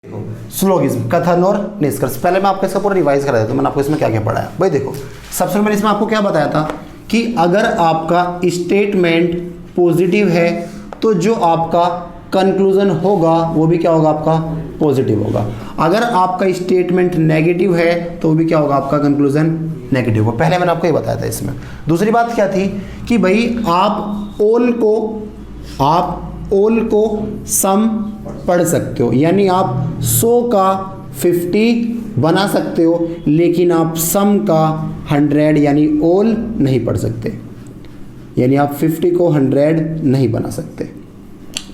Syllogism, कथन और निष्कर्ष। पहले मैं आपको इसका पूरा रिवाइज करा देता हूं, मैंने आपको इसमें क्या क्या पढ़ाया। भाई देखो, सबसे पहले इसमें आपको क्या बताया था कि अगर आपका स्टेटमेंट पॉजिटिव है तो जो आपका कंक्लूजन होगा वो भी क्या होगा, आपका पॉजिटिव होगा। अगर आपका स्टेटमेंट नेगेटिव है तो वो भी क्या होगा, आपका कंक्लूजन नेगेटिव होगा। पहले मैंने आपको ये बताया था इसमें। दूसरी बात क्या थी कि भाई आप ऑल को सम पढ़ सकते हो, यानी आप 100 का 50 बना सकते हो, लेकिन आप सम का 100 यानी ऑल नहीं पढ़ सकते, यानी आप 50 को 100 नहीं बना सकते।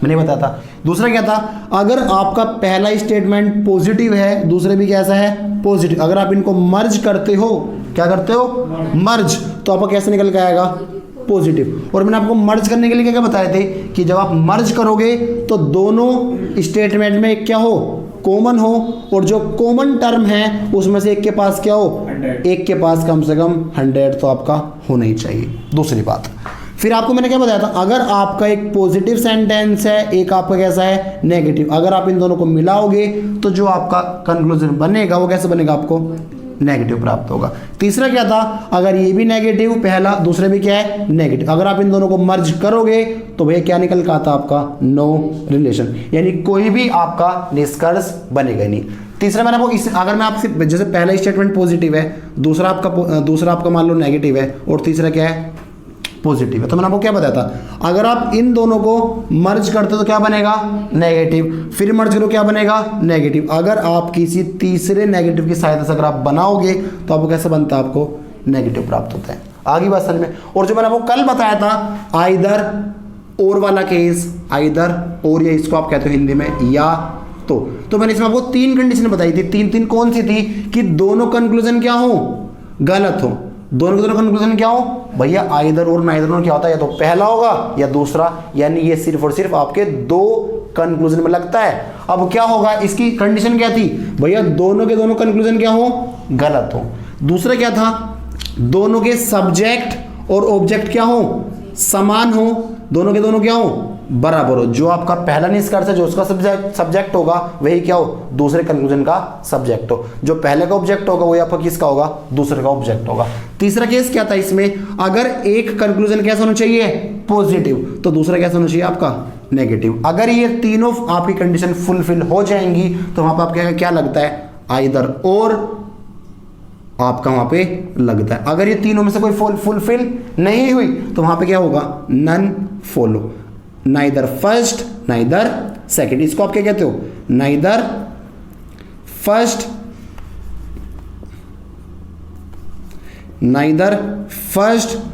मैंने बताया था। दूसरा क्या था, अगर आपका पहला स्टेटमेंट पॉजिटिव है, दूसरे भी कैसा है, पॉजिटिव, अगर आप इनको मर्ज करते हो, क्या करते हो, मर्ज, तो आपका कैसे निकल के आएगा, पॉजिटिव। और मैंने आपको मर्ज करने के लिए क्या क्या बताए थे कि जब आप मर्ज करोगे तो दोनों स्टेटमेंट में क्या हो, कॉमन हो, और जो कॉमन टर्म है उसमें से एक के पास क्या हो, 100। एक के पास कम से कम 100 तो आपका होना ही चाहिए। दूसरी बात, फिर आपको मैंने क्या बताया था, अगर आपका एक पॉजिटिव सेंटेंस है, एक आपका कैसा है, नेगेटिव, अगर आप इन दोनों को मिलाओगे तो जो आपका कंक्लूजन बनेगा वो कैसे बनेगा, आपको नेगेटिव प्राप्त होगा। तीसरा क्या था, अगर ये भी नेगेटिव, पहला दूसरे भी क्या है, नेगेटिव, अगर आप इन दोनों को मर्ज करोगे तो भैया क्या निकल का आता, आपका नो रिलेशन, यानी कोई भी आपका निष्कर्ष बनेगा नहीं। तीसरा मैंने आपको अगर मैं आपसे, जैसे पहला स्टेटमेंट पॉजिटिव है, दूसरा आपका मान लो नेगेटिव है, और तीसरा क्या है, पॉजिटिव है, तो मैंने आपको क्या बताया था, अगर आप इन दोनों को मर्ज करते हो तो क्या बनेगा, नेगेटिव, फिर मर्ज करो क्या बनेगा, नेगेटिव। अगर आप किसी तीसरे नेगेटिव की सहायता से अगर आप बनाओगे तो आपको कैसे बनता है, आपको नेगेटिव प्राप्त होता है। आगे बात समझ में। और जो मैंने आपको कल बताया था आइदर और वाला केस, आइदर और, या इसको आप कहते हो हिंदी में या तो मैंने इसमें आपको 3 कंडीशन बताई थी। तीन कौन सी थी, कि दोनों कंक्लूजन क्या हो, गलत हो, दोनों के दोनों कंक्लूजन क्या हो भैया, आइदर और नाइदर और क्या होता है, या तो पहला होगा या दूसरा, यानी ये सिर्फ और सिर्फ आपके 2 कंक्लूजन में लगता है। अब क्या होगा, इसकी कंडीशन क्या थी भैया, दोनों के दोनों कंक्लूजन क्या हो, गलत हो। दूसरा क्या था, दोनों के सब्जेक्ट और ऑब्जेक्ट क्या हो, समान हो, दोनों के दोनों क्या हो, बराबर हो। जो आपका पहला निष्कर्ष है, जो उसका सब्जेक्ट होगा वही क्या हो, दूसरे कंक्लूजन का सब्जेक्ट हो। जो पहले का ऑब्जेक्ट होगा वही आपका किसका होगा, दूसरे का ऑब्जेक्ट होगा। तीसरा केस क्या था इसमें, अगर एक कंक्लूजन कैसा होना चाहिए, पॉजिटिव, तो दूसरा कैसा होना चाहिए, आपका नेगेटिव। अगर ये तीनों आपकी कंडीशन फुलफिल हो जाएंगी तो वहां पर आपका क्या लगता है, आइदर और आपका वहां पे लगता है। अगर ये तीनों में से कोई फुलफिल नहीं हुई तो वहां पे क्या होगा, none follow, neither first neither second. इसको आप क्या कहते हो, नाइदर फर्स्ट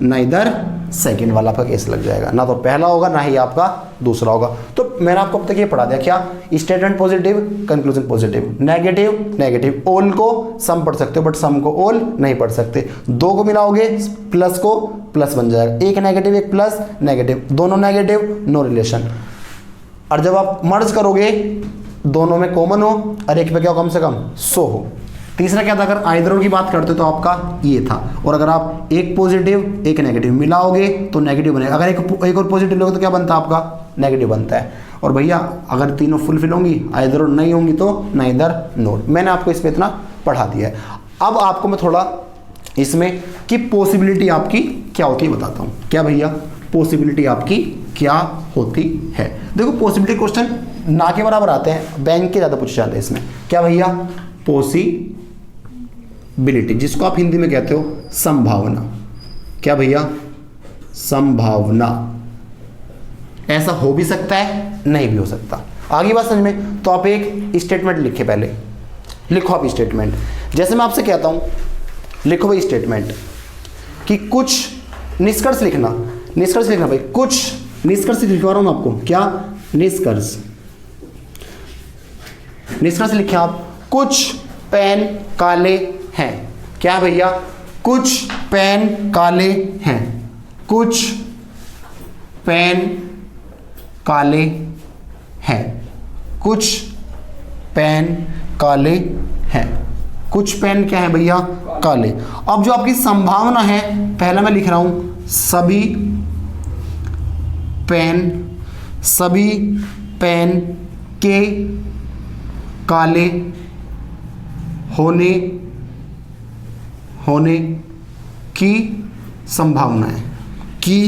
नाइदर सेकंड वाला आपका केस लग जाएगा, ना तो पहला होगा ना ही आपका दूसरा होगा। तो मैंने आपको अब तक ये पढ़ा दिया, क्या, statement positive, conclusion positive, negative, all को सम पढ़ सकते हो बट सम को ऑल नहीं पढ़ सकते। 2 को मिलाओगे प्लस को प्लस बन जाएगा, एक नेगेटिव एक प्लस नेगेटिव, दोनों नेगेटिव, नो रिलेशन। और जब आप मर्ज करोगे दोनों में कॉमन हो और एक पे क्या हो, कम से कम 100 हो। तीसरा क्या था, अगर आइदर की बात करते तो आपका ये था, और अगर आप एक पॉजिटिव एक नेगेटिव मिलाओगे तो नेगेटिव बनेगा। अगर एक और पॉजिटिव लोगे तो क्या बनता है, आपका नेगेटिव बनता है। और भैया अगर तीनों फुलफिल होंगी, आइदर और नहीं होंगी तो नाइदर नोर। मैंने आपको इसमें इतना पढ़ा दिया है। अब आपको मैं थोड़ा इसमें कि पॉसिबिलिटी आपकी क्या होती है बताता हूँ। क्या भैया, पॉसिबिलिटी आपकी क्या होती है। देखो पॉसिबिलिटी क्वेश्चन ना के बराबर आते हैं, बैंक के ज़्यादा पूछे जाते हैं इसमें। क्या भैया, पॉसिबिलिटी, जिसको आप हिंदी में कहते हो संभावना। क्या भैया, संभावना। ऐसा हो भी सकता है, नहीं भी हो सकता। आगे बात समझ में। तो आप एक स्टेटमेंट लिखे, पहले लिखो आप स्टेटमेंट। जैसे मैं आपसे कहता हूं लिखो भाई स्टेटमेंट कि कुछ निष्कर्ष लिखना भाई, कुछ निष्कर्ष लिखवा रहा हूं मैं आपको। क्या निष्कर्ष लिखे आप, कुछ पेन काले हैं। क्या भैया, कुछ पेन काले हैं, कुछ पेन काले हैं, कुछ पेन काले हैं, कुछ पेन क्या है भैया, काले। अब जो आपकी संभावना है, पहला मैं लिख रहा हूं सभी पेन के काले होने की संभावना है, की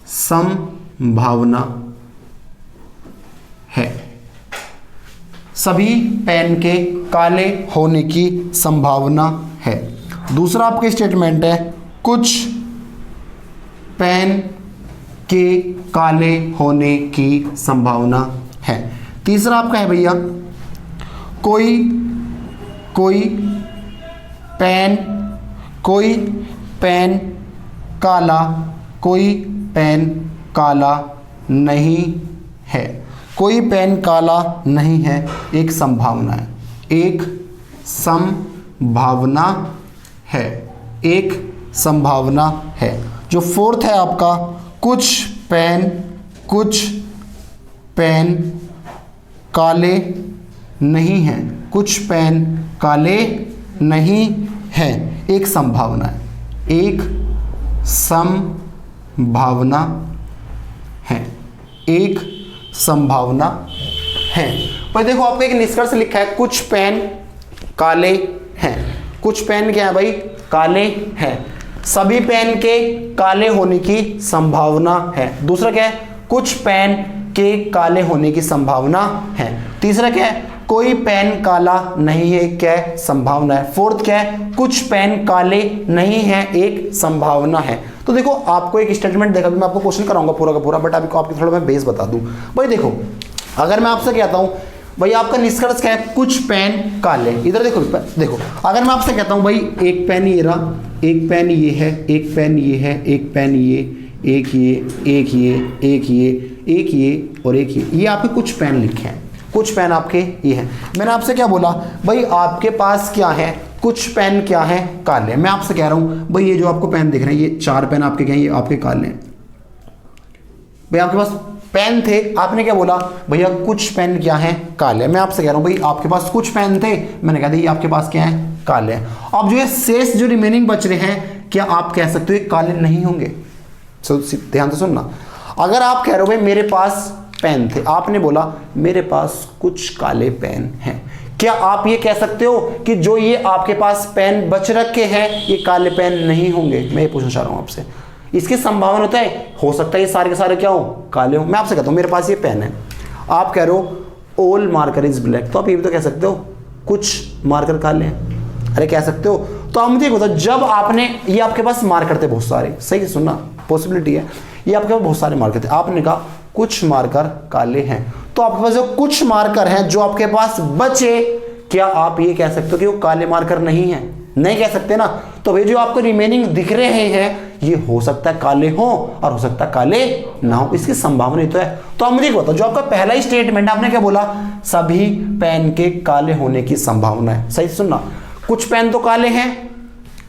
संभावना है। सभी पेन के काले होने की संभावना है। दूसरा आपके स्टेटमेंट है कुछ पेन के काले होने की संभावना है। तीसरा आपका है भैया कोई पेन काला नहीं है। कोई पेन काला नहीं है, एक संभावना है, एक संभावना है, एक संभावना है। जो फोर्थ है आपका कुछ पेन काले नहीं हैं, कुछ पेन काले नहीं हैं, एक संभावना है, एक संभावना है, एक संभावना है। पर देखो आपको एक निष्कर्ष लिखा है कुछ पेन काले हैं। कुछ पेन क्या है भाई? काले हैं। सभी पेन के काले होने की संभावना है। दूसरा क्या है? कुछ पेन के काले होने की संभावना है। तीसरा क्या है? कोई पेन काला नहीं है, क्या है? संभावना है। फोर्थ क्या है? कुछ पेन काले नहीं है, एक संभावना है। तो देखो आपको एक स्टेटमेंट देखा, मैं आपको क्वेश्चन कराऊंगा पूरा का पूरा, बट आपको थोड़ा मैं बेस बता दूं। भाई देखो अगर मैं आपसे कहता हूं भाई आपका निष्कर्ष क्या है? कुछ पेन काले। इधर देखो अगर मैं आपसे कहता हूं भाई एक पेन ये रहा, एक पेन ये है, एक पेन ये है, एक पेन ये, एक ये, एक ये, एक ये, एक ये और एक ये आपके कुछ पेन लिखे हैं। कुछ पेन आपके ये हैं। मैंने आपसे क्या बोला? भाई आपके पास क्या है? कुछ पेन क्या है? काले। मैं आपसे कह रहा हूं भाई ये जो आपको पेन दिख रहे हैं, ये 4 पेन आपके क्या हैं? ये आपके काले हैं। भाई आपके पास पेन थे, आपने क्या बोला? भैया कुछ पेन क्या है? काले। मैं आपसे कह रहा हूं भाई आपके पास कुछ पेन थे, मैंने कहा था ये आपके पास क्या है? काले हैं। अब जो ये शेष जो रिमेनिंग बच रहे हैं, क्या आप कह सकते हो ये काले नहीं होंगे? ध्यान से सुनना। अगर आप कह रहे हो भाई मेरे पास पेन थे, आपने बोला मेरे पास कुछ काले पेन हैं, क्या आप ये कह सकते हो कि जो ये आपके पास पेन बच रखे हैं ये काले पेन नहीं होंगे? मैं ये पूछना चाह रहा हूं आपसे। इसकी संभावना होता है, हो सकता है ये सारे के सारे क्या हो? काले हो। मैं आपसे कहता हूं मेरे पास ये पेन है, आप कह रहे हो ऑल मार्कर इज ब्लैक, तो आप ये भी तो कह सकते हो कुछ मार्कर काले हैं। अरे कह सकते हो। तो आप मुझे बताओ जब आपने ये आपके पास मार्कर थे बहुत सारे, सही सुनना, पॉसिबिलिटी है, ये आपके पास बहुत सारे मार्कर थे, आपने कहा कुछ मार्कर काले हैं, तो आपके पास जो कुछ मार्कर हैं जो आपके पास बचे, क्या आप ये कह सकते हो कि वो काले मार्कर नहीं है? नहीं कह सकते ना। तो वे जो आपको रिमेनिंग दिख रहे हैं ये हो सकता है काले हो और हो सकता है काले ना हो, इसकी संभावना ही तो है। तो आप मुझे बताओ जो आपका पहला ही स्टेटमेंट आपने क्या बोला? सभी पेन के काले होने की संभावना है। सही सुनना, कुछ पेन तो काले हैं,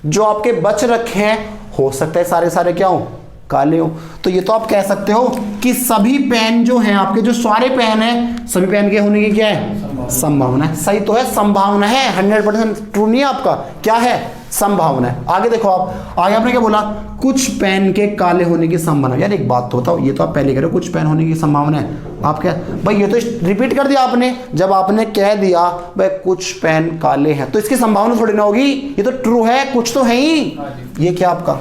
जो आपके बच रखे हैं हो सकता है सारे सारे क्या हो? काले हो। तो ये तो आप कह सकते हो कि सभी पेन जो हैं आपके, जो सारे पेन हैं, सभी पेन के होने की क्या है? संभावना है। सही तो है, संभावना है, 100% ट्रू नहीं है आपका, क्या है? संभावना है। आगे देखो आप, आगे आपने क्या बोला? कुछ पेन के काले होने की संभावना। यार एक बात तो बताओ, ये तो आप पहले कह रहे हो कुछ पेन होने की संभावना है, आप क्या भाई ये तो रिपीट कर दिया आपने। जब आपने कह दिया भाई कुछ पेन काले हैं तो इसकी संभावना थोड़ी ना होगी, ये तो ट्रू है, कुछ तो है ही। ये क्या आपका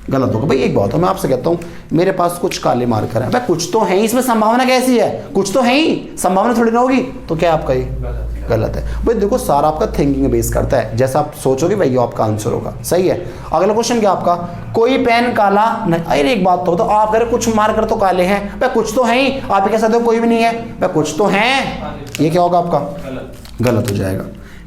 गलत होगा। भाई एक बात हो, मैं आपसे कहता हूं मेरे पास कुछ काले मार्कर हैं, भाई कुछ तो है ही, इसमें संभावना कैसी है? कुछ तो है ही, संभावना थोड़ी ना होगी, तो क्या आपका ये गलत है। भाई देखो सारा आपका थिंकिंग बेस करता है, जैसा आप सोचोगे भाई ये आपका आंसर होगा। सही है। अगला क्वेश्चन क्या आपका? कोई पेन काला नहीं। अरे एक बात तो आप कह रहे कुछ मार्कर तो काले हैं, भाई कुछ तो है ही, आप कह सकते हो कोई भी नहीं है, भाई कुछ तो है, ये क्या होगा आपका? गलत हो जाएगा।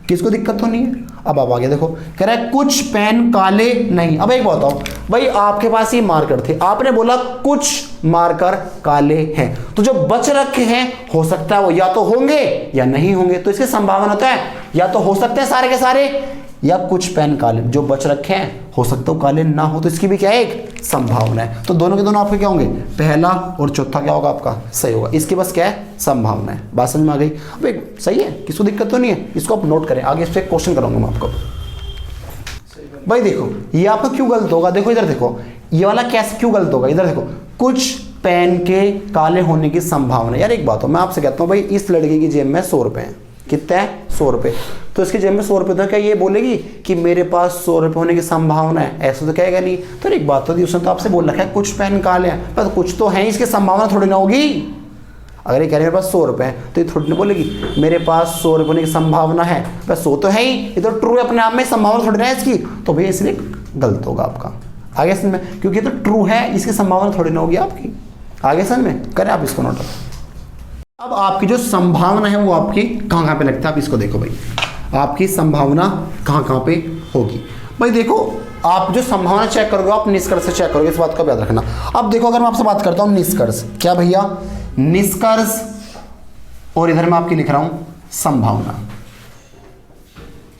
किसको दिक्कत तो नहीं है? अब आप आगे देखो, कह रहा है कुछ पेन काले नहीं। अब एक बताओ भाई आपके पास ये मार्कर थे, आपने बोला कुछ मार्कर काले हैं, तो जो बच रखे हैं हो सकता है वो या तो होंगे या नहीं होंगे, तो इसकी संभावना होता है या तो हो सकते हैं सारे के सारे, या कुछ पेन काले जो बच रखे हैं हो सकता है काले ना हो, तो इसकी भी क्या है? एक संभावना है। तो दोनों के दोनों आपके क्या होंगे? पहला और चौथा क्या होगा आपका? सही होगा। इसकी बस क्या है? संभावना है। बात समझ में आ गई? अब सही है, किसको दिक्कत तो नहीं है, इसको आप नोट करें, आगे इस पर क्वेश्चन कराऊंगा मैं आपको। भाई देखो ये आपका क्यों गलत होगा? देखो इधर देखो, ये वाला कैसे क्यों गलत होगा? इधर देखो, कुछ पेन के काले होने की संभावना। यार एक बात हो, मैं आपसे कहता हूँ भाई इस लड़के की जेब में 100 रुपए हैं, कितना है 100 रुपए, तो इसकी जेब में 100 रुपए, तो क्या ये बोलेगी कि मेरे पास 100 रुपए होने की संभावना है? ऐसा तो कहेगा नहीं। तो एक बात होती है, उसने तो आपसे बोल रखा है कुछ पेन काले हैं, पर कुछ तो है, इसकी संभावना थोड़ी ना होगी। अगर ये कह रही है मेरे पास 100 रुपए हैं, तो ये थोड़ी ना बोलेगी मेरे पास 100 रुपए होने की संभावना है, बस 100 तो है ही, ये तो ट्रू है अपने आप में, संभावना थोड़ी ना है इसकी, तो भैया इसलिए गलत होगा आपका। आगे समझ में, क्योंकि ये तो ट्रू है, इसकी संभावना थोड़ी ना होगी आपकी। आगे समझ में, करें आप इसको नोट। अब आपकी जो संभावना है वो आपकी कहाँ कहाँ पे लगता है, आप इसको देखो भाई, आपकी संभावना कहाँ कहाँ पे होगी। भाई देखो, आप जो संभावना चेक करोगे आप निष्कर्ष से चेक करोगे, इस बात का याद रखना। अब देखो, अगर मैं आपसे बात करता हूँ निष्कर्ष, क्या भैया निष्कर्ष, और इधर मैं आपकी लिख रहा हूँ संभावना।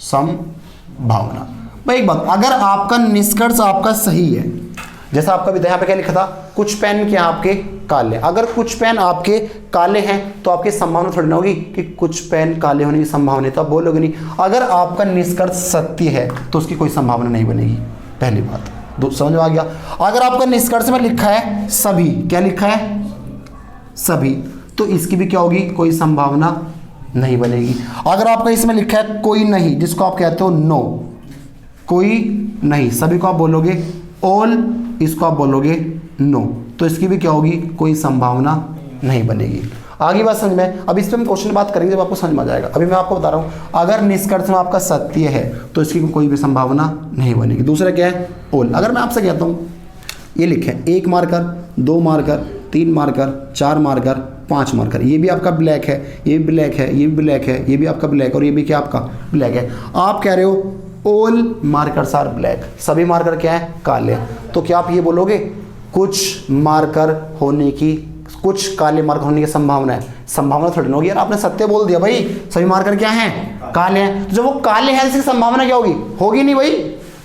संभावना भाई एक बात, अगर आपका निष्कर्ष आपका सही है, जैसा आपका भी यहाँ पे क्या लिखा था, कुछ पेन क्या आपके काले, अगर कुछ पेन आपके काले हैं तो आपकी संभावना थोड़ी ना होगी कि कुछ पेन काले होने की संभावना है, तो आप बोलोगे नहीं। अगर आपका निष्कर्ष सत्य है तो उसकी कोई संभावना नहीं बनेगी, पहली बात। समझ में आ गया? अगर आपका निष्कर्ष में लिखा है सभी, क्या लिखा है सभी, तो इसकी भी क्या होगी, कोई संभावना नहीं बनेगी। अगर आपका इसमें लिखा है कोई नहीं, जिसको आप कहते हो नो, कोई नहीं, सभी को आप बोलोगे ऑल, इसको आप बोलोगे नो, तो इसकी भी क्या होगी, कोई संभावना नहीं बनेगी। आगे बात समझ में, अब इस पर हम क्वेश्चन बात करेंगे जब आपको समझ में आ जाएगा। अभी मैं आपको बता रहा हूँ, अगर निष्कर्ष में आपका सत्य है तो इसकी कोई भी संभावना नहीं बनेगी। दूसरा क्या है ऑल। अगर मैं आपसे कहता हूँ ये लिखे 1 marker, 2 marker, 3 marker, 4 marker, 5 marker, ये भी आपका ब्लैक है, ये भी ब्लैक है, ये भी ब्लैक है, ये भी आपका ब्लैक, और ये भी क्या आपका ब्लैक है। आप कह रहे हो ऑल मार्कर्स आर ब्लैक, सभी मार्कर क्या है काले, तो क्या आप ये बोलोगे कुछ मार्कर होने की, कुछ काले मार्कर होने की संभावना है? संभावना थोड़ी ना होगी यार, आपने सत्य बोल दिया भाई, सभी मार्कर क्या हैं काले हैं, तो जब वो काले हैं इसकी संभावना क्या होगी, होगी नहीं भाई।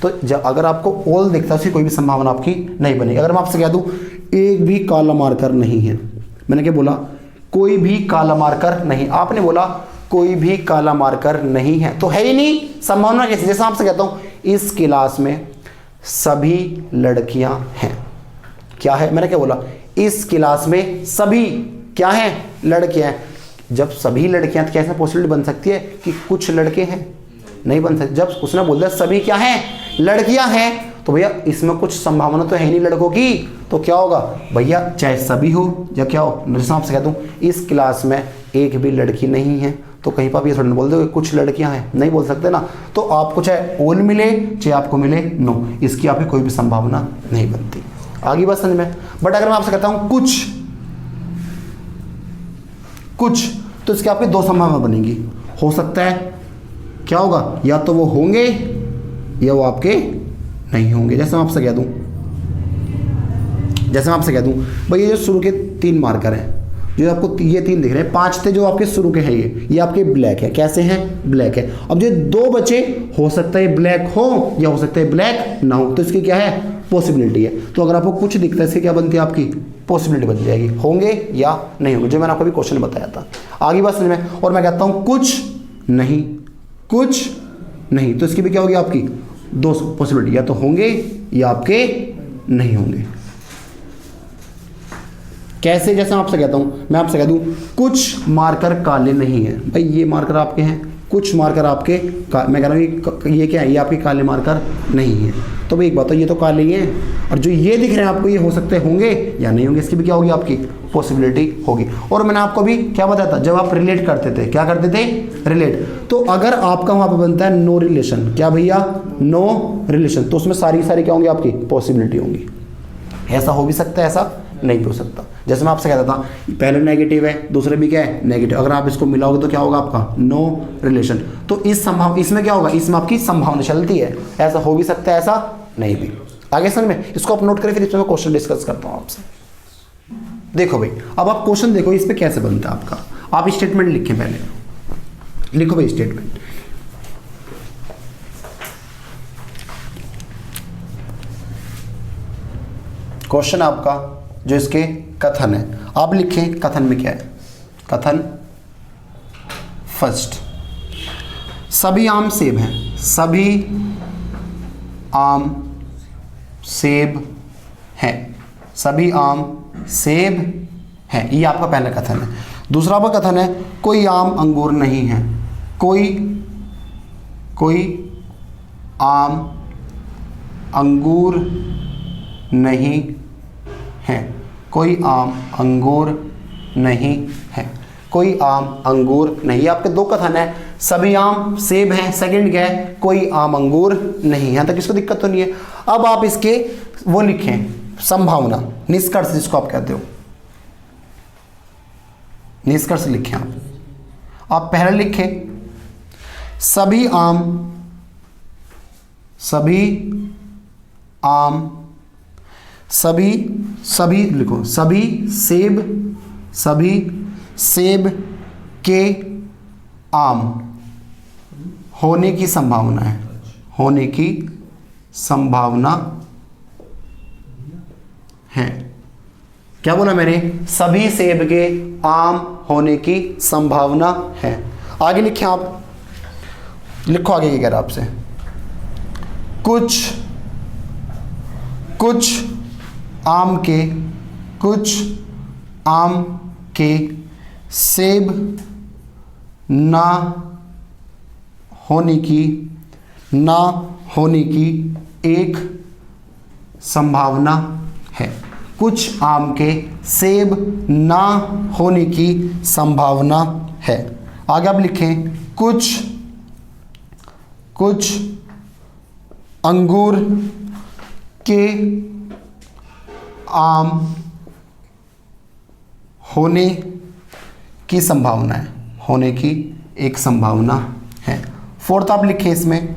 तो जब अगर आपको ऑल दिखता है उसकी कोई भी संभावना आपकी नहीं बनेगी। अगर मैं आपसे कह दूं एक भी काला मार्कर नहीं है, मैंने क्या बोला, कोई भी काला मार्कर नहीं, आपने बोला कोई भी काला मार्कर नहीं है, तो है ही नहीं, संभावना कैसे? जैसे आपसे कहता हूं इस क्लास में सभी लड़कियां हैं, क्या है, मैंने क्या बोला, इस क्लास में सभी क्या हैं लड़कियां हैं। जब सभी लड़कियां, तो कैसे पॉसिबिलिटी बन सकती है कि कुछ लड़के हैं, नहीं बन सकती। जब उसने बोल दिया सभी क्या हैं लड़कियां हैं, तो भैया इसमें कुछ संभावना तो है नहीं लड़कों की, तो क्या होगा भैया, चाहे सभी हो या क्या हो। जैसे आपसे कहता हूँ इस क्लास में एक भी लड़की नहीं है, तो कहीं पर आप ये थोड़ा बोल दो कुछ लड़कियां हैं, नहीं बोल सकते ना। तो आपको चाहे ऑल मिले चाहे आपको मिले नो, इसकी आपकी कोई भी संभावना नहीं बनती। आगे बात समझ में। बट अगर मैं आपसे कहता हूं कुछ, तो इसकी आपकी 2 संभावना बनेगी। हो सकता है क्या होगा, या तो वो होंगे या वो आपके नहीं होंगे। जैसे मैं आपसे कह दूं भाई ये जो शुरू के 3 मार्कर हैं, जो आपको ये 3 दिख रहे हैं, 5 थे जो आपके शुरू के हैं, ये आपके ब्लैक है, कैसे हैं ब्लैक है। अब जो 2 बचे, हो सकता है ब्लैक हो या हो सकता है ब्लैक ना हो, तो इसकी क्या है पॉसिबिलिटी है। तो अगर आपको कुछ दिखता है इसकी क्या बनती है आपकी पॉसिबिलिटी बन जाएगी, होंगे या नहीं होंगे, जो मैंने आपको भी क्वेश्चन बताया था। आगे बात समझ में। और मैं कहता हूं कुछ नहीं, तो इसकी भी क्या होगी आपकी 2 पॉसिबिलिटी, या तो होंगे या आपके नहीं होंगे। कैसे? जैसे मैं आपसे कहता हूं, मैं आपसे कह दूं कुछ मार्कर काले नहीं है, भाई ये मार्कर आपके हैं, कुछ मार्कर आपके मैं कह रहा हूँ ये क्या है, ये आपके काले मार्कर नहीं है। तो भाई एक बात, ये तो काले ही हैं, और जो ये दिख रहे हैं आपको ये हो सकते होंगे या नहीं होंगे, इसकी भी क्या होगी आपकी पॉसिबिलिटी होगी। और मैंने आपको भी क्या बताया था, जब आप रिलेट करते थे, क्या करते थे रिलेट, तो अगर आपका वहां पर बनता है नो रिलेशन, क्या भैया नो रिलेशन, तो उसमें सारी क्या होंगी आपकी पॉसिबिलिटी होंगी। ऐसा हो भी सकता है, ऐसा नहीं भी हो सकता। जैसे मैं आपसे कहता था पहले नेगेटिव है, दूसरे भी क्या है नेगेटिव, अगर आप इसको मिलाओगे तो क्या होगा आपका नो रिलेशन। तो इसमें क्या होगा, इसमें आपकी संभावना चलती है, ऐसा हो भी सकता है, ऐसा नहीं भी। आगे समझ में, इसको आप नोट करें, फिर इसमें मैं क्वेश्चन डिस्कस करता हूं आपसे। देखो भाई, अब आप क्वेश्चन देखो इस पे कैसे बनता है आपका। आप स्टेटमेंट लिखें, पहले लिखो भाई स्टेटमेंट। क्वेश्चन आपका जो इसके कथन है, आप लिखें कथन में क्या है। कथन फर्स्ट, सभी आम सेब हैं, सभी आम सेब हैं, सभी आम सेब हैं, ये आपका पहला कथन है। दूसरा आपका कथन है कोई आम अंगूर नहीं है, कोई आम अंगूर नहीं है, कोई आम अंगूर नहीं है, कोई आम अंगूर नहीं। आपके दो कथन है, सभी आम सेब हैं, सेकंड क्या है, कोई आम अंगूर नहीं। यहां तक इसको दिक्कत तो नहीं है। अब आप इसके वो लिखें संभावना, निष्कर्ष जिसको आप कहते हो, निष्कर्ष लिखें आप पहले लिखें सभी आम सभी लिखो सभी सेब के आम होने की संभावना है, होने की संभावना है। क्या बोला मैंने, सभी सेब के आम होने की संभावना है। आगे लिखें आप, लिखो आगे क्या कह रहा है आपसे, कुछ आम के सेब ना होने की एक संभावना है। कुछ आम के सेब ना होने की संभावना है। आगे आप लिखें कुछ अंगूर के आम होने की संभावना है, होने की एक संभावना है। फोर्थ आप लिखें इसमें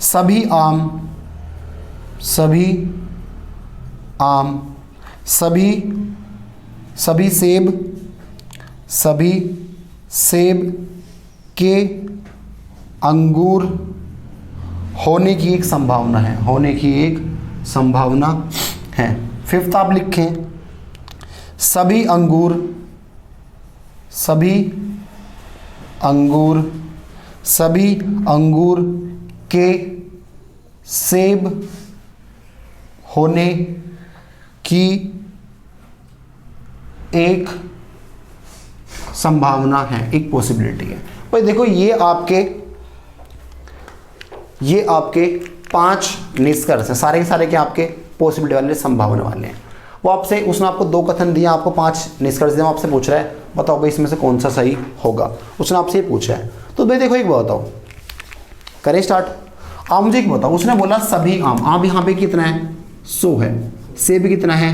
सभी सेब के अंगूर होने की एक संभावना है, होने की एक संभावना है। फिफ्थ आप लिखें सभी अंगूर के सेब होने की एक संभावना है, एक पॉसिबिलिटी है। भाई देखो ये आपके 5 निष्कर्ष हैं, सारे के सारे के आपके पॉसिबिलिटी वाले, संभावना वाले हैं। वो आपसे, उसने आपको 2 कथन दिए, आपको 5 निष्कर्ष दिए, आपसे पूछ रहा है बताओ भाई इसमें से कौन सा सही होगा, उसने आपसे ये पूछा है। तो भाई देखो एक बात बताओ, करें स्टार्ट। आप मुझे एक बताओ, उसने बोला सभी आम यहाँ पे कितना है 100 है, सेब कितना है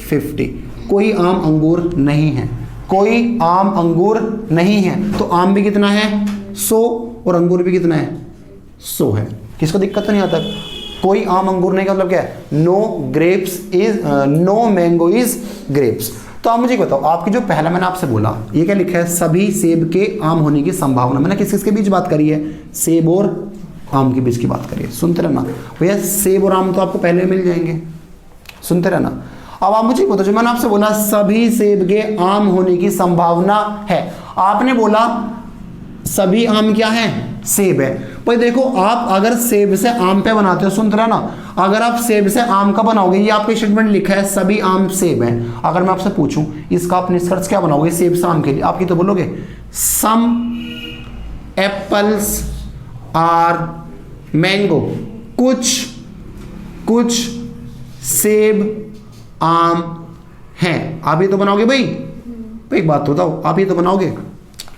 50, कोई आम अंगूर नहीं है, कोई आम अंगूर नहीं है, तो आम भी कितना है 100 और अंगूर भी कितना है 100 है। किसको दिक्कत तो नहीं आता, कोई आम अंगूर नहीं का मतलब क्या है, नो मैंगो इज ग्रेप्स। तो आप मुझे बताओ, आपकी जो पहला मैंने आपसे बोला ये क्या लिखा है, सभी सेब के आम होने की संभावना, मैंने किसके बीच बात करी है, सेब और आम के बीच की बात करी है। सुनते रहना भैया, सेब और आम तो आपको पहले मिल जाएंगे, सुनते रहना। अब आप मुझे बताओ, जो मैंने आपसे बोला सभी सेब के आम होने की संभावना है, आपने बोला सभी आम क्या है, सेब है। भाई देखो आप अगर सेब से आम पे बनाते हो, सुनते रहना, अगर आप सेब से आम का बनाओगे, ये आपके स्टेटमेंट लिखा है सभी आम सेब हैं, अगर मैं आपसे पूछूं इसका आप निष्कर्ष क्या बनाओगे सेब से आम के लिए, आपकी तो बोलोगे सम एप्पल्स आर मैंगो, कुछ सेब आम हैं, आप ये तो बनाओगे भाई। एक बात तो बताओ, आप ये तो बनाओगे।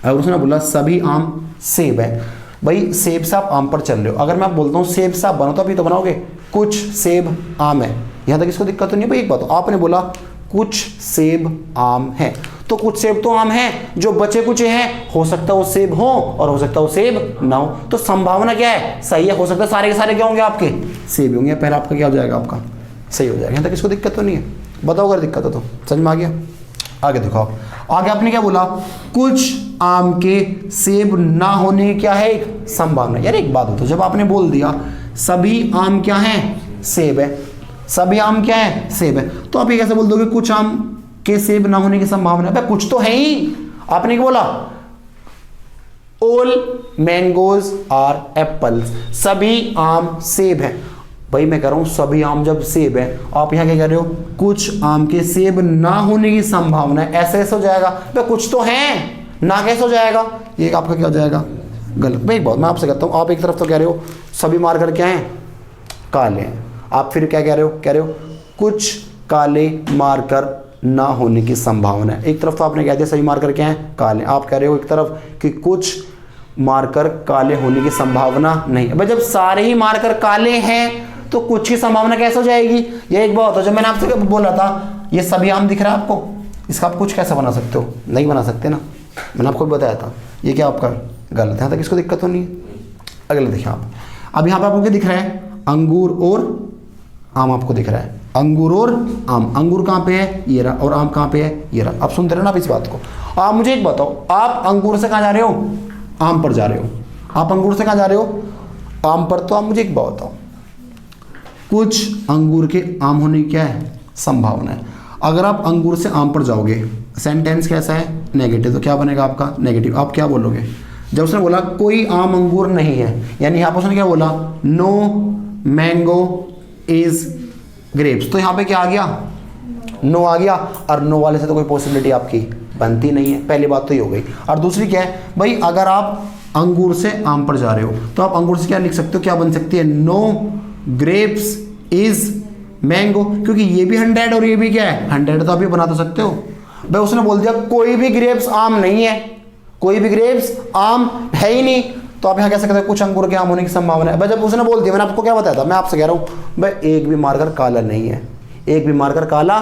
अगर उसने बोला सभी आम सेब है, भाई सेब से आप आम पर चल रहे हो, अगर मैं बोलता हूँ सेब से आप बनो तो आप ये तो बनाओगे कुछ सेब आम है। यहाँ तक इसको दिक्कत तो नहीं भाई। एक बात, आपने बोला कुछ सेब आम है, तो कुछ सेब तो आम है, जो बचे कुछ हैं हो सकता है वो सेब हो और हो सकता है वो सेब ना हो, तो संभावना क्या है, सही है। हो सकता है सारे के सारे क्या होंगे, आपके सेब होंगे, पहले आपका क्या हो जाएगा, आपका सही हो जाएगा। यहाँ तक इसको दिक्कत तो नहीं है, बताओ अगर दिक्कत हो तो। समझ में आ गया। आगे देखो, आगे आपने क्या बोला, कुछ आम के सेब ना होने की क्या है, एक संभावना। यार एक बात हो, तो जब आपने बोल दिया सभी आम क्या हैं, सेब है, सभी आम क्या है, सेब है, तो आप ये कैसे बोल दोगे कुछ आम के सेब ना होने की संभावना है, कुछ तो है ही। आपने क्या बोला, ऑल मैंगोज आर एप्पल्स, सभी आम सेब है। भाई मैं कह रहा हूँ सभी आम जब सेब है, आप यहाँ क्या कह रहे हो, कुछ आम के सेब ना होने की संभावना है, ऐसे ऐसे हो जाएगा भाई, कुछ तो है ना, कैसे हो जाएगा, ये आपका क्या हो जाएगा, गलत। भाई एक बात मैं आपसे कहता हूँ, आप एक तरफ तो कह रहे हो सभी मार्कर क्या हैं, काले हैं, आप फिर क्या कह रहे हो कुछ काले मार्कर ना होने की संभावना है। एक तरफ तो आपने कह दिया सभी मार्कर क्या हैं, काले, आप कह रहे हो एक तरफ कि कुछ मार्कर काले होने की संभावना नहीं है। भाई जब सारे ही मार्कर काले हैं तो कुछ की संभावना कैसे हो जाएगी, ये एक बात है। जब मैंने आपसे बोला था ये सभी आम दिख रहा है आपको, इसका आप कुछ कैसे बना सकते हो, नहीं बना सकते ना, मैंने आपको बताया था। ये क्या आपका गलत है, यहाँ तक इसको दिक्कत तो नहीं है। अगले देखिए आप, अब यहाँ पे आपको क्या दिख रहा है, अंगूर और आम आपको दिख रहा है, अंगूर और आम, अंगूर कहाँ पे है, ये रहा, और आम कहाँ पे है, ये रहा। आप सुनते रहे ना आप इस बात को। आप मुझे एक बताओ, आप अंगूर से कहाँ जा रहे हो, आम पर जा रहे हो, आप अंगूर से कहाँ जा रहे हो, आम पर। तो आप मुझे एक बात बताओ, कुछ अंगूर के आम होने की क्या है, संभावना है। अगर आप अंगूर से आम पर जाओगे, सेंटेंस कैसा है, नेगेटिव, तो क्या बनेगा आपका, नेगेटिव। आप क्या बोलोगे, जब उसने बोला कोई आम अंगूर नहीं है, यानी यहाँ पर उसने क्या बोला, नो मैंगो इज ग्रेप्स, तो यहाँ पे क्या आ गया, नो आ गया, और नो वाले से तो कोई पॉसिबिलिटी आपकी बनती नहीं है। पहली बात तो ये हो गई। और दूसरी क्या है भाई, अगर आप अंगूर से आम पर जा रहे हो तो आप अंगूर से क्या लिख सकते हो, क्या बन सकती है, नो ग्रेप्स इज मैंगो, क्योंकि ये भी 100 और ये भी क्या है 100, तो आप ये बना तो सकते हो। भाई उसने बोल दिया कोई भी ग्रेप्स आम नहीं है, कोई भी ग्रेप्स आम है ही नहीं, तो आप यहाँ कह सकते हो कुछ अंगूर के आम होने की संभावना है। भाई जब उसने बोल दिया, मैंने आपको क्या बताया था, मैं आपसे कह रहा हूँ भाई एक भी मार्कर काला नहीं है, एक भी मार्कर काला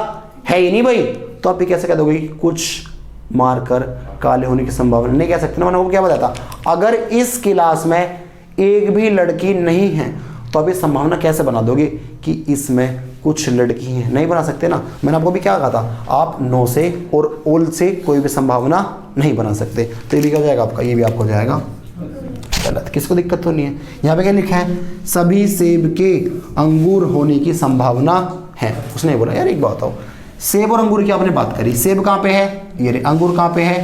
है ही नहीं भाई, तो आप ये कैसे कह दोगे कुछ मार्कर काले होने की संभावना, नहीं कह सकते ना। मैंने आपको क्या बताया था, अगर इस क्लास में एक भी लड़की नहीं है तो आप ये संभावना कैसे बना दोगे कि इसमें कुछ लड़की हैं, नहीं बना सकते ना। मैंने आपको भी क्या कहा था, आप नो से और ओल से कोई भी संभावना नहीं बना सकते, तो ये भी क्या हो जाएगा आपका, ये भी आपको हो जाएगा गलत। किसको दिक्कत तो नहीं है, यहाँ पे क्या लिखा है, सभी सेब के अंगूर होने की संभावना है। उसने बोला यार एक बात बताओ, सेब और अंगूर की आपने बात करी, सेब कहाँ पे है, ये रे, अंगूर कहाँ पे है,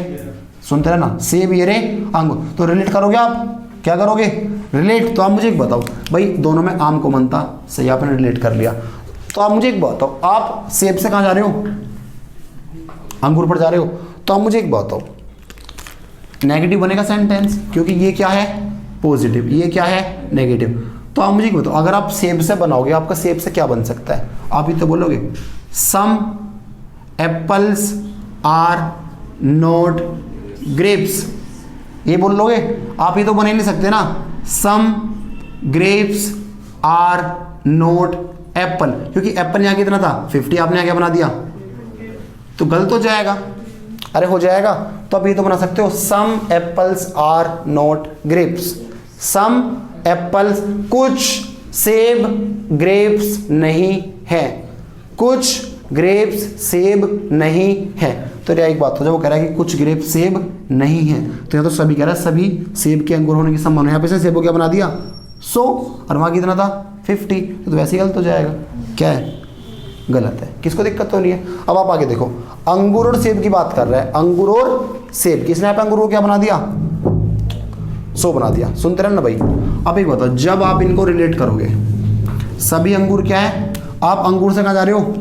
सुनते रहे ना, सेब ये रे अंगूर, तो रिलेट करोगे आप, क्या करोगे, रिलेट। तो आप मुझे एक बताओ भाई, दोनों में आम को मनता, सही आपने रिलेट कर लिया। तो आप मुझे एक बात बताओ, आप सेब से कहाँ जा रहे हो, अंगूर पर जा रहे हो, तो आप मुझे एक बात बताओ, नेगेटिव बनेगा सेंटेंस, क्योंकि ये क्या है पॉजिटिव, ये क्या है नेगेटिव। तो आप मुझे एक बताओ, अगर आप सेब से बनाओगे, आपका सेब से क्या बन सकता है, आप ही तो बोलोगे सम एप्पल्स आर नॉट ग्रेप्स, ये बोल लोगे, आप ही तो बना ही नहीं सकते ना, सम ग्रेप्स आर नॉट एप्पल, क्योंकि एप्पल यहाँ कितना था 50, आपने यहाँ क्या बना दिया, तो गलत हो जाएगा, अरे हो जाएगा। तो आप ये तो बना सकते हो some apples are not grapes, some apples, कुछ सेब ग्रेप्स नहीं है, कुछ ग्रेप्स सेब नहीं है। तो क्या एक बात तो जब वो कह रहा है कि कुछ ग्रेप सेब नहीं है, तो यहाँ तो सभी कह रहा है सभी सेब के अंगूर होने की संभावना, यहाँ पे से सेब को क्या बना दिया 100, और वहाँ कितना था 50, तो वैसे ही गलत हो जाएगा, क्या है गलत है। किसको दिक्कत तो नहीं है। अब आप आगे देखो, अंगूर और सेब की बात कर रहा है, अंगूर और सेब, किसने यहाँ पे अंगूर को क्या बना दिया 100 बना दिया, सुनते रहे ना भाई। अब एक बताओ, जब आप इनको रिलेट करोगे, सभी अंगूर क्या है, आप अंगूर से कहाँ जा रहे हो,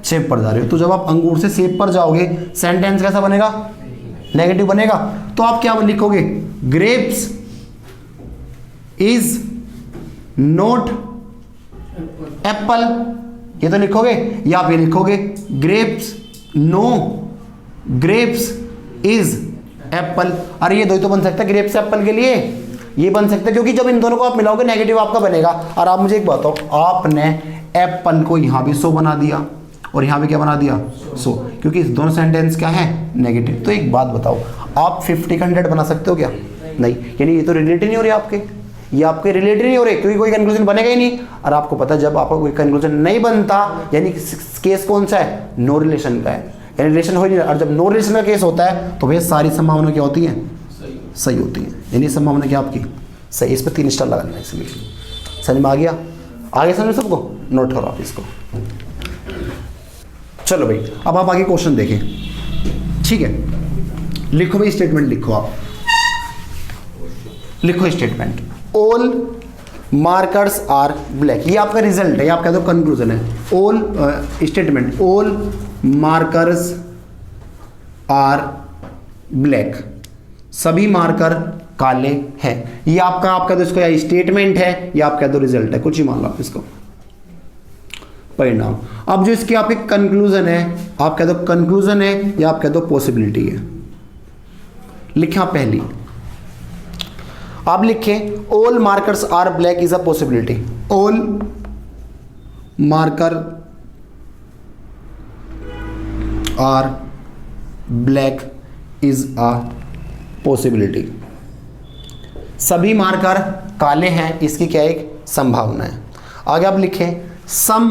सेब पर जा रहे हो, तो जब आप अंगूर से सेब पर जाओगे सेंटेंस कैसा बनेगा, नेगेटिव बनेगा। तो आप क्या लिखोगे, ग्रेप्स इज नॉट एप्पल, ये तो लिखोगे, या आप ये लिखोगे grapes no grapes is apple. अरे ये दो ही तो बन सकता है ग्रेप्स एप्पल के लिए, ये बन सकता है, क्योंकि जब इन दोनों को आप मिलाओगे नेगेटिव आपका बनेगा। और आप मुझे एक बताओ, आपने एप्पल को यहां भी 100 बना दिया और यहाँ पे क्या बना दिया 100, क्योंकि इस दोनों सेंटेंस क्या है नेगेटिव। तो एक बात बताओ, आप 50 का 100 बना सकते हो क्या, नहीं, यानी ये तो रिलेट ही नहीं हो रही आपके, ये आपके रिलेट ही नहीं हो रहे, क्योंकि कोई कंक्लूजन बनेगा ही नहीं। और आपको पता है जब आपका कोई कंक्लूजन नहीं बनता, यानी केस कौन सा है, नो रिलेशन का है, यानी रिलेशन हो ही नहीं। और जब नो रिलेशन का केस होता है तो भैया सारी संभावना क्या होती हैं, सही होती है, यानी संभावना क्या आपकी सही। इस पर 3 स्टार लगाना है, इसलिए समझ में आ गया, आगे समझ सबको, नोट करो आप इसको। चलो भाई, अब आप आगे क्वेश्चन देखें, ठीक है। लिखो भाई स्टेटमेंट, लिखो आप, लिखो statement, all markers are black, ये आपका रिजल्ट है, ये आप कह दो कंक्लूजन है। All statement, all markers are black, सभी मार्कर काले हैं, ये आपका आप कह दो इसको या स्टेटमेंट है या आप कह दो रिजल्ट है, कुछ ही मान लो आप इसको, परिणाम। अब जो इसकी आपकी कंक्लूजन है, आप कह दो कंक्लूजन है या आप कह दो पॉसिबिलिटी है। लिखा पहली, आप लिखें all markers are black is a possibility, all marker are black is a possibility, सभी मार्कर काले हैं, इसकी क्या एक संभावना है। आगे आप लिखें some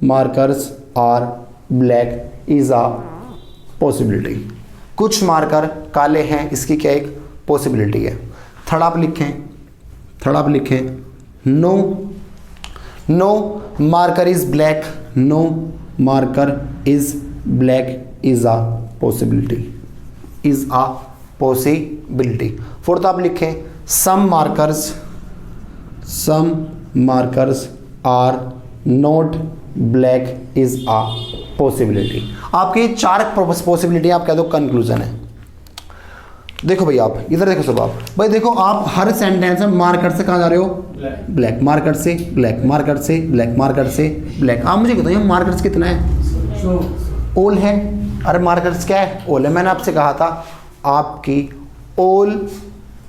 markers are black is a possibility, कुछ मार्कर काले हैं, इसकी क्या एक पॉसिबिलिटी है। थर्ड आप लिखें no marker is black, no marker is black is a possibility, is a possibility. Fourth आप लिखें some markers are not black is a possibility. आपके चार पॉसिबिलिटी आप कह दो कंक्लूजन है। देखो भाई, आप इधर देखो सब, आप भाई देखो, आप हर सेंटेंस में मार्कर से कहाँ जा रहे हो, ब्लैक, मार्कर से ब्लैक, मार्कर से ब्लैक, मार्कर से ब्लैक। आप मुझे बताइए मार्कर्स कितना है, ऑल है, अरे मार्कर्स क्या है, ऑल है। मैंने आपसे कहा था आपकी ऑल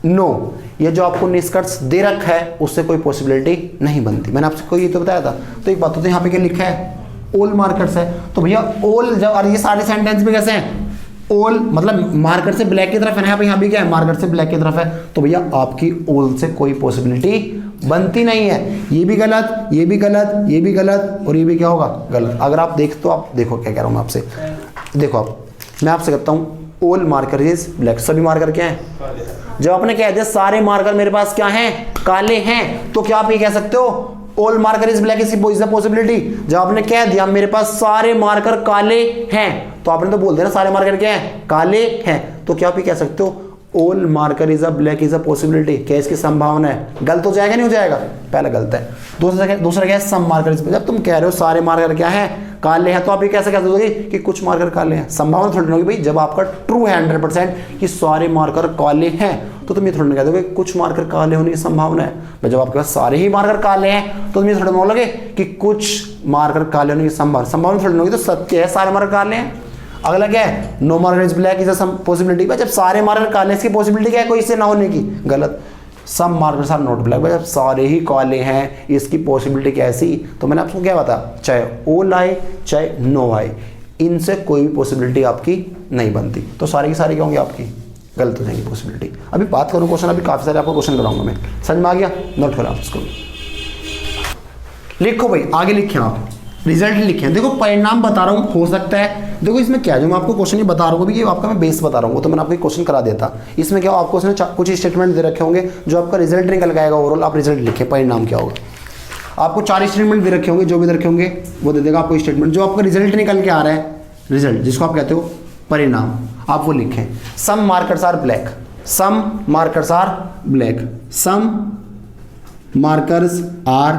नो, ये जो आपको निष्कर्ष दे रखा है उससे कोई पॉसिबिलिटी नहीं बनती, मैंने आपसे कोई ये तो बताया था। तो एक बात तो यहाँ पे क्या लिखा है, ऑल मार्कर्स है, तो भैया ऑल जब, और ये सारे सेंटेंस में कैसे हैं, ऑल मतलब मार्कर से ब्लैक की तरफ है, यहाँ भी क्या है, मार्कर से ब्लैक की तरफ है, तो भैया आपकी ऑल से कोई पॉसिबिलिटी बनती नहीं है। ये भी गलत, ये भी गलत, ये भी गलत, और ये भी क्या होगा, गलत। अगर आप देख तो आप देखो क्या कह रहा हूँ मैं आपसे, देखो आप, मैं आपसे कहता हूँ ऑल मार्कर इज ब्लैक, सभी मार्कर क्या है, जब आपने कह दिया सारे मार्कर मेरे पास क्या हैं, काले हैं, तो क्या आप ये कह सकते हो all marker is black is a possibility. जब आपने कह दिया मेरे पास सारे मार्कर काले हैं, तो आपने तो बोल दिया ना सारे मार्कर क्या हैं, काले हैं, तो क्या आप ये कह सकते हो all marker is a black is a possibility, क्या इसकी संभावना है। गलत हो जाएगा, नहीं हो जाएगा, पहला गलत है। दूसरा क्या है, सम मार्कर इज, जब तुम कह रहे हो सारे मार्कर क्या है, काले हैं, तो आप ये कैसे कह दोगे कि कुछ मार्कर काले हैं, संभावना थोड़ी होगी भाई। जब आपका ट्रू है 100% कि सारे मार्कर काले हैं, तो तुम ये थोड़ी ना कह दोगे कुछ मार्कर काले होने की संभावना है। जब आपके पास सारे ही मार्कर काले हैं, तो तुम ये थोड़ा बोलोगे कि कुछ मार्कर काले होने की संभावना थोड़ी होगी, तो सत्य है सारे मार्कर काले हैं। अगला क्या है, no marker is black is a possibility, जब सारे मार्कर काले हैं, इसकी पॉसिबिलिटी क्या है कोई इससे ना होने की, गलत। सम मार्कर्स आर नॉट ब्लैक, जब सारे ही काले हैं, इसकी पॉसिबिलिटी कैसी, तो मैंने आपको क्या बताया, चाहे ऑल आए चाहे नो आए, इनसे कोई भी पॉसिबिलिटी आपकी नहीं बनती, तो सारे की सारी क्या होंगी आपकी, गलत हो जाएंगी पॉसिबिलिटी। अभी बात करूँ क्वेश्चन, अभी काफ़ी सारे आपको क्वेश्चन कराऊंगा मैं, समझ में आ गया, नोट करो आप इसको, लिखो भाई, आगे लिखें आप, रिजल्ट लिखें। देखो परिणाम बता रहा हूँ, हो सकता है, देखो इसमें क्या है, जो मैं आपको क्वेश्चन ये बता रहा हूँ ये आपका मैं बेस बता रहा हूँ, तो मैंने आपको क्वेश्चन करा देता। इसमें क्या आपको उसने कुछ स्टेटमेंट दे रखे होंगे, जो आपका रिजल्ट निकल के आएगा ओवरऑल, आप रिजल्ट लिखें, परिणाम क्या होगा। आपको 4 स्टेटमेंट दे रखे होंगे, जो भी दे रखे होंगे वो दे देगा आपको स्टेटमेंट, जो आपका रिजल्ट निकल के आ रहा है, रिजल्ट जिसको आप कहते हो परिणाम, आप वो लिखें। Some markers are black, some markers are black, some markers are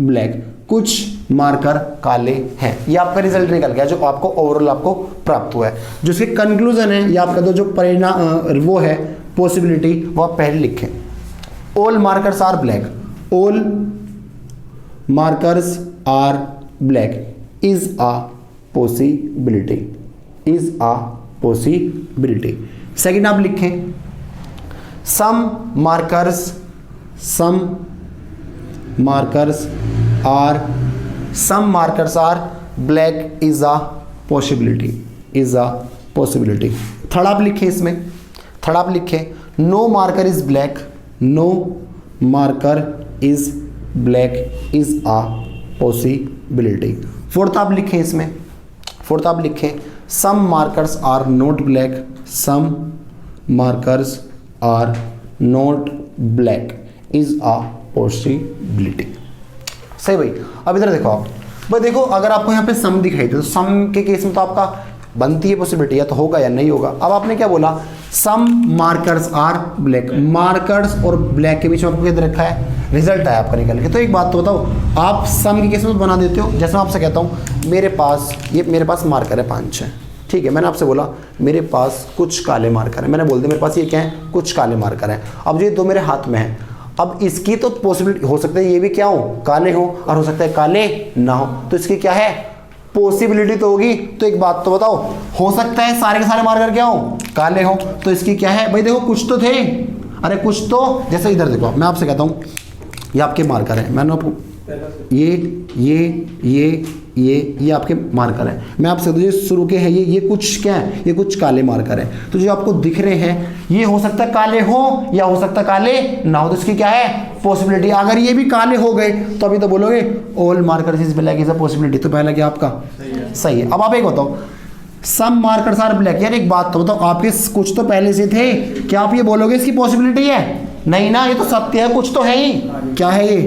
black, कुछ मार्कर काले हैं, ये आपका रिजल्ट निकल गया, जो आपको ओवरऑल आपको प्राप्त हुआ है। जो इसके कंक्लूजन है, या आप कह दो जो परिणाम वो है पॉसिबिलिटी, वो आप पहले लिखें। All markers are black, all markers are black is a possibility, is a possibility. Second आप लिखें some markers are black is a possibility, is a possibility. Third आप लिखें, इसमें थर्ड आप लिखें no marker is black, no marker is black is a possibility. Fourth आप लिखें, इसमें फोर्थ आप लिखें some markers are not black, some markers are not black is a possibility. सही भाई। अब इधर देखो आप भाई, देखो अगर आपको यहाँ पे सम दिखाई दे, तो सम के केस में तो आपका बनती है पॉसिबिलिटी, या तो होगा या नहीं होगा। अब आपने क्या बोला, सम मार्कर्स आर ब्लैक, मार्कर्स और ब्लैक के बीच में आपको क्या दे रखा है, रिजल्ट आया आपका निकल के। तो एक बात तो बताओ, आप सम की किस्मत बना देते हो। जैसे मैं आपसे कहता हूँ मेरे पास मार्कर है 5-6, ठीक है, मैंने आपसे बोला मेरे पास कुछ काले मार्कर है, मैंने बोल दिया मेरे पास ये क्या है, कुछ काले मार्कर हैं। अब ये दो मेरे हाथ में है, अब इसकी तो पॉसिबिलिटी हो सकता है ये भी क्या हो, काले हो, और हो सकता है काले ना हो, तो इसकी क्या है, पॉसिबिलिटी तो होगी। तो एक बात तो बताओ, हो सकता है सारे के सारे मार्कर क्या हो, काले हो, तो इसकी क्या है भाई, देखो कुछ तो थे, अरे कुछ तो, जैसे इधर देखो, मैं आपसे कहता हूँ ये आपके मार्कर है, मैंने आपको ये आपके मार्कर है, मैं आपसे ये शुरू के हैं, ये कुछ क्या है, ये कुछ काले मार्कर है। तो जो आपको दिख रहे हैं ये हो सकता है काले हो या हो सकता है काले ना हो, तो इसकी क्या है, पॉसिबिलिटी। अगर ये भी काले हो गए तो अभी तो बोलोगे all markers is black is a possibility, तो पहला क्या आपका सही है। अब आप एक बताओ, सम मार्कर्स आर ब्लैक, यार एक बात तो बताओ, आपके कुछ तो पहले से थे, क्या आप ये बोलोगे इसकी पॉसिबिलिटी है, नहीं ना, ये तो सत्य है, कुछ तो है ही, क्या है ये,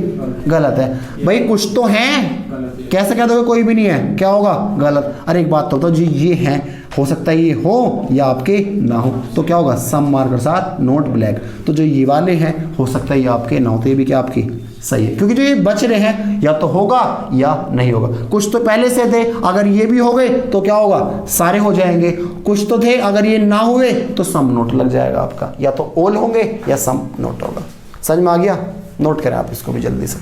गलत है भाई, कुछ तो है, कैसे कह दोगे कोई भी नहीं है, क्या होगा, गलत। अरे एक बात तो बताओ जी, ये है, हो सकता है ये हो या आपके ना हो, तो क्या होगा, सम मार्कर्स आर नॉट ब्लैक, तो जो ये वाले हैं हो सकता है ये आपके ना हो, तो ये भी क्या आपकी सही है, क्योंकि जो ये बच रहे हैं या तो होगा या नहीं होगा। कुछ तो पहले से थे, अगर ये भी हो गए तो क्या होगा, सारे हो जाएंगे। कुछ तो थे, अगर ये ना हुए तो सम नोट लग जाएगा आपका, या तो ऑल होंगे या सम नोट होगा। समझ में आ गया, नोट करें आप इसको भी जल्दी से,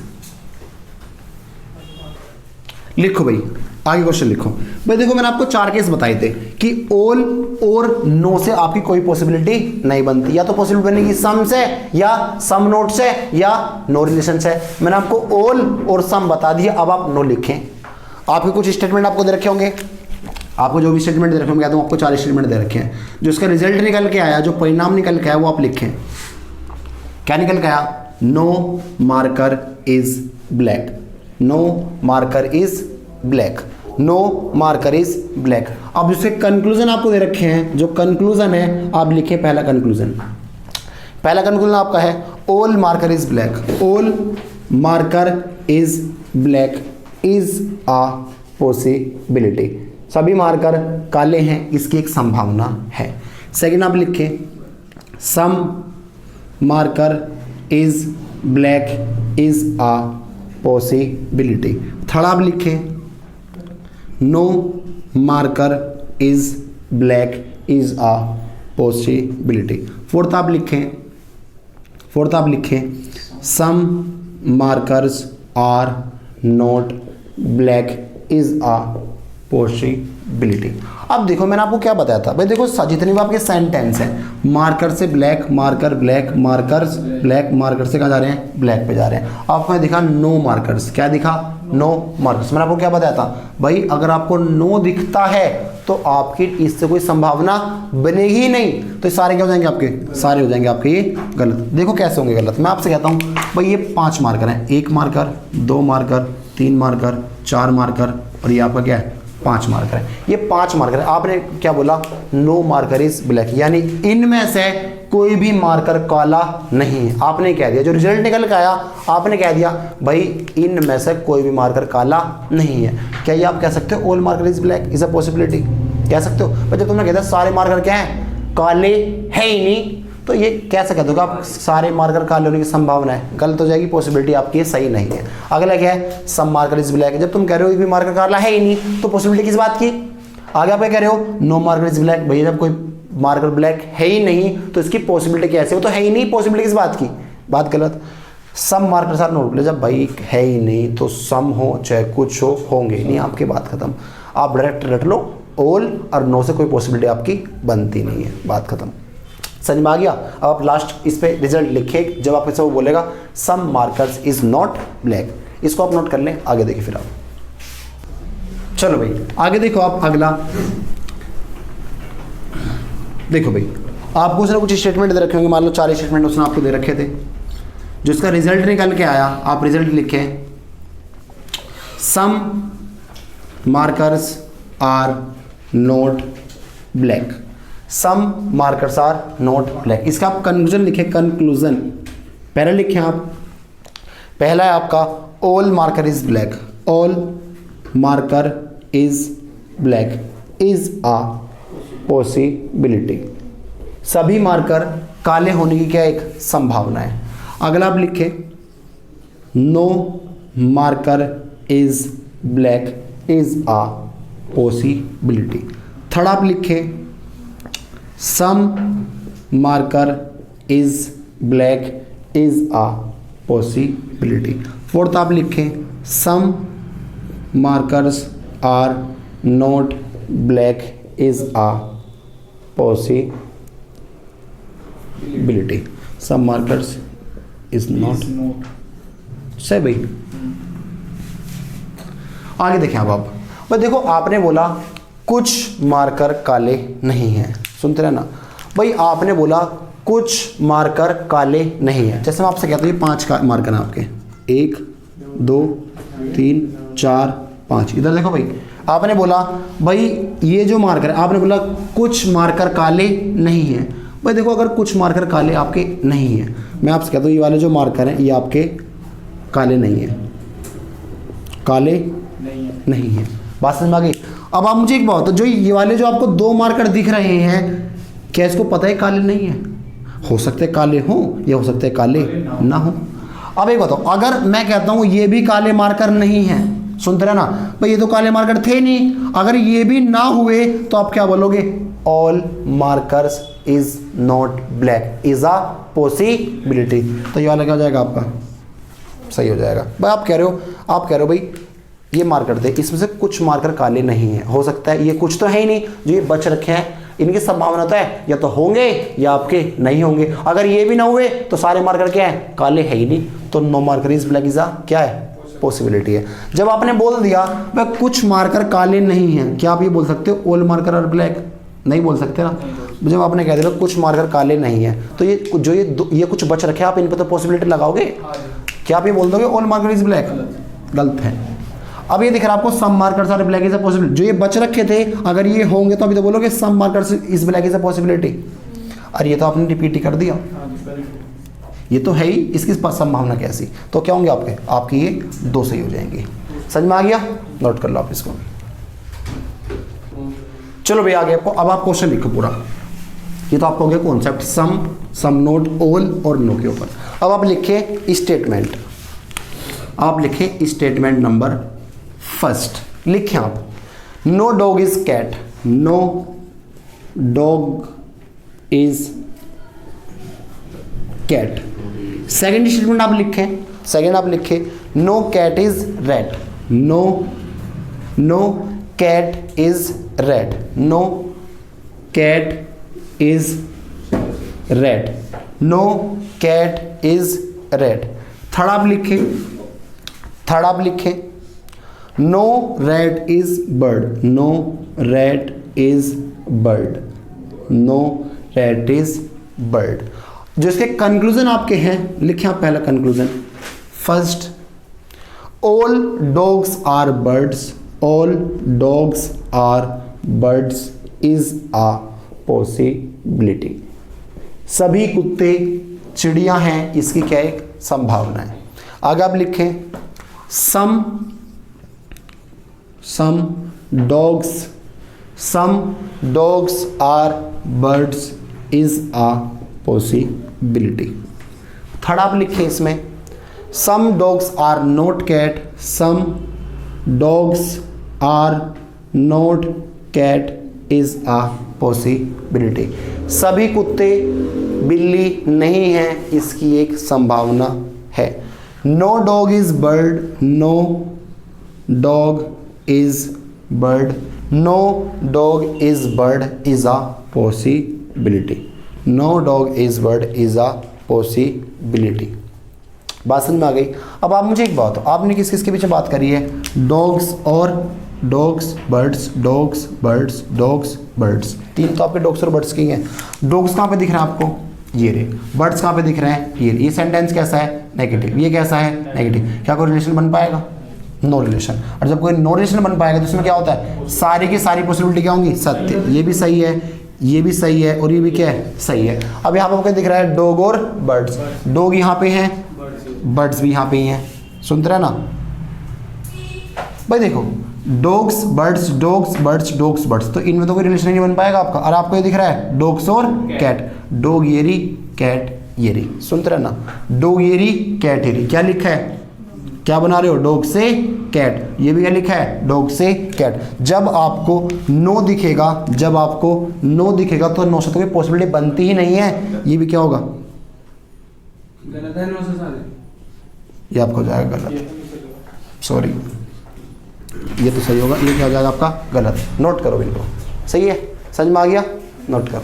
लिखो भाई, आगे क्वेश्चन लिखो भाई। देखो मैंने आपको 4 केस बताए थे कि ऑल और नो से आपकी कोई पॉसिबिलिटी नहीं बनती, या तो पॉसिबिलिटी बनेगी सम से, या सम नोट से, या नो रिलेशन से। मैंने आपको ऑल और सम बता दिया, अब आप नो लिखें। आपके कुछ स्टेटमेंट आपको दे रखे होंगे, आपको जो भी स्टेटमेंट दे रखे होंगे, तो आपको 4 स्टेटमेंट दे रखे हैं, जो इसका रिजल्ट निकल के आया, जो परिणाम निकल के आया वो आप लिखें। क्या निकल के आया, no marker is black, no marker is black, no marker is black. अब उसके कंक्लूजन आपको दे रखे हैं, जो कंक्लूजन है आप लिखें, पहला कंक्लूजन आपका है all marker is black, all marker is black is a possibility, सभी मार्कर काले हैं, इसकी एक संभावना है। सेकंड आप लिखें, some marker is black is a possibility. Third आप लिखें, no marker is black is a possibility. Fourth आप लिखें, some markers are not black is a possibility. अब देखो मैंने आपको क्या बताया था भाई, देखो जितने भी आपके सेंटेंस हैं, मार्कर से black, marker black, markers black, marker से कहाँ जा रहे हैं, ब्लैक पे जा रहे हैं। आपको दिखा नो मार्कर्स, क्या दिखा, नो मार्कर्स। मैंने आपको क्या बताया था भाई, अगर आपको नो दिखता है तो आपकी इससे कोई संभावना बनेगी ही नहीं, तो सारे क्या हो जाएंगे आपके, सारे हो जाएंगे आपके ये गलत। देखो कैसे होंगे गलत, मैं आपसे कहता हूँ भाई ये 5 मार्कर हैं, 1 मार्कर, 2 मार्कर, 3 मार्कर, 4 मार्कर, और ये आपका क्या है, 5 मार्कर है। ये 5 मार्कर है, आपने क्या बोला, नो मार्कर इज ब्लैक, यानी इनमें से कोई भी मार्कर काला नहीं है। आपने कह दिया, जो रिजल्ट निकल के आया आपने कह दिया भाई इनमें से कोई भी मार्कर काला नहीं है। क्या ये आप कह सकते हो all marker is black is a possibility, कह सकते हो। पर जब तुमने कह दिया सारे मार्कर क्या हैं, काले है ही नहीं, तो ये कैसे कह दोगे आप सारे मार्कर काले होने की संभावना है, गलत हो जाएगी, पॉसिबिलिटी आपकी ये सही नहीं है। अगला क्या है, सम मार्कर इज ब्लैक, जब तुम कह रहे हो एक भी मार्कर काला है ही नहीं, तो पॉसिबिलिटी किस बात की। आगे आप क्या कह रहे हो, नो मार्कर इज ब्लैक, भैया जब कोई मार्कर ब्लैक है ही नहीं तो इसकी पॉसिबिलिटी कैसे, वो तो है ही नहीं, पॉसिबिलिटी किस बात की, बात गलत। सम मार्कर साथ नोट, जब भाई है ही नहीं तो सम हो चाहे कुछ हो, होंगे नहीं, आपकी बात खत्म। आप डायरेक्ट रट लो, ऑल और नो से कोई पॉसिबिलिटी आपकी बनती नहीं है, बात खत्म। समझ में आ गया। अब आप लास्ट इस पे रिजल्ट लिखे, जब आप ऐसा वो बोलेगा सम मार्कर्स इज नॉट ब्लैक, इसको आप नोट कर लें, आगे देखिए फिर आप। चलो भाई आगे देखो आप, अगला देखो भाई, आपको उसने कुछ स्टेटमेंट दे रखे होंगे, मान लो 4 स्टेटमेंट उसने आपको दे रखे थे, जो इसका रिजल्ट निकल के आया आप रिजल्ट लिखें, some markers are not black, some markers are not black. इसका आप कंक्लूजन लिखें, कंक्लूजन पहले लिखें आप, पहला है आपका all marker is black, all marker is black is a possibility. सभी मार्कर काले होने की क्या एक संभावना है। अगला आप लिखें no marker is black is a possibility. Third आप लिखें some marker is black is a possibility. Fourth आप लिखें some markers are not black is a possibility. Some markers is not सही भाई। आगे देखें अब आप भाई देखो आपने बोला कुछ मार्कर काले नहीं हैं, सुनते रहना भाई। आपने बोला कुछ मार्कर काले नहीं हैं। जैसे मैं आपसे कहता हूँ ये 5 मार्कर हैं आपके, 1 2 3 4 5। इधर देखो भाई आपने बोला भाई ये जो मार्कर है, आपने बोला कुछ मार्कर काले नहीं हैं। भाई देखो अगर कुछ मार्कर काले आपके नहीं हैं, मैं आपसे कहता हूँ ये वाले जो मार्कर हैं ये आपके काले नहीं हैं, काले नहीं है। बात समझ में आ गई। अब आप मुझे एक बात जो ये वाले जो आपको 2 मार्कर दिख रहे हैं, क्या इसको पता है काले नहीं है? हो सकते काले हों या हो सकते काले ना हो। अब एक बताओ अगर मैं कहता हूं ये भी काले मार्कर नहीं है, सुनते रहना भाई ये तो काले मार्कर थे नहीं, अगर ये भी ना हुए तो आप क्या बोलोगे? All markers is not black is a possibility. तो ये वाला क्या हो जाएगा आपका? सही हो जाएगा। भाई आप कह रहे हो भाई ये मार्कर थे, इसमें से कुछ मार्कर काले नहीं है, हो सकता है ये कुछ तो है ही नहीं जो ये बच रखे हैं, इनकी संभावना तो है या तो होंगे या आपके नहीं होंगे। अगर ये भी ना हुए तो सारे मार्कर क्या है? काले है ही नहीं। तो no marker is black is a क्या है? पॉसिबिलिटी है। जब आपने बोल दिया भाई कुछ मार्कर काले नहीं हैं, क्या आप ये बोल सकते हो ऑल मार्कर आर ब्लैक? नहीं बोल सकते ना। जब आपने कह दिया कुछ मार्कर काले नहीं है तो ये जो ये कुछ बच रखे आप इन पर तो पॉसिबिलिटी लगाओगे। क्या आप ये बोल दोगे ऑल मार्कर इज ब्लैक? गलत है। अब ये दिख रहा है आपको some markers are black is a possibility. जो ये बच रखे थे अगर ये होंगे तो अभी तो बोलोगे some markers is black is a possibility. अरे ये तो आपने रिपीट ही कर दिया, ये तो है ही, इसकी संभावना कैसी? तो क्या होंगे आपके ये 2 सही हो जाएंगे। समझ में आ गया? नोट कर लो आप इसको। चलो भाई आगे आपको अब आप क्वेश्चन लिखो पूरा। ये तो आपको हो गया कॉन्सेप्ट सम नोट ऑल और नो के ऊपर। अब आप लिखे स्टेटमेंट, आप लिखे स्टेटमेंट नंबर फर्स्ट। लिखें आप no dog is cat, no dog is cat. Second statement आप लिखें no cat is red, no cat is red, no cat is red, no cat is red. Third आप लिखें no red is bird, no red is bird, no red is bird. जो इसके conclusion आपके हैं लिखें आप। पहला conclusion first all dogs are birds, all dogs are birds is a possibility. सभी कुत्ते चिड़िया हैं, इसकी क्या एक संभावना है। आगे आप लिखें some dogs are birds is a possibility. Third आप लिखें इसमें some dogs are not cat, some dogs are not cat is a possibility. सभी कुत्ते बिल्ली नहीं है, इसकी एक संभावना है। No dog is bird, no dog is bird, no dog is bird is a possibility, no dog is bird is a possibility. बात समझ में आ गई। अब आप मुझे एक बात, आपने किस किस के पीछे बात करी है? डॉग्स और dogs birds, dogs birds, dogs birds. 3 तो आपके डॉग्स और बर्ड्स की हैं। डॉग्स कहाँ पे दिख रहा है आपको? ये रे। बर्ड्स कहाँ पे दिख रहे हैं? ये सेंटेंस कैसा है? नेगेटिव। ये कैसा है? नेगेटिव। क्या कोई रिलेशन बन पाएगा? No relation. और जब कोई नो रिलेशन बन पाएगा तो उसमें क्या होता है? सारी की सारी पॉसिबिलिटी क्या होंगी? सत्य। ये भी सही है, ये भी सही है और ये भी क्या है? सही है। अब यहाँ पर आपको दिख रहा है डॉग और बर्ड्स। डॉग यहाँ पे हैं, बर्ड्स भी यहाँ पे ही हैं। सुनते रहे ना भाई। देखो dogs birds dogs birds dogs birds, तो इनमें तो कोई रिलेशन नहीं बन पाएगा आपका। और आपको ये दिख रहा है डॉग्स और कैट, डॉग येरी कैट येरी, सुनते रहना, डॉग येरी कैट येरी। क्या लिखा है, क्या बना रहे हो, डॉग से कैट, ये भी क्या लिखा है, डॉग से कैट। जब आपको नो दिखेगा, जब आपको नो दिखेगा तो नो से तो कोई पॉसिबिलिटी बनती ही नहीं है, ये भी क्या होगा, गलत है, 9 से सारे ये आपका हो जाएगा गलत, सॉरी ये तो सही होगा, ये क्या हो जाएगा आपका गलत। नोट करो इनको, सही है, समझ में आ गया, नोट करो।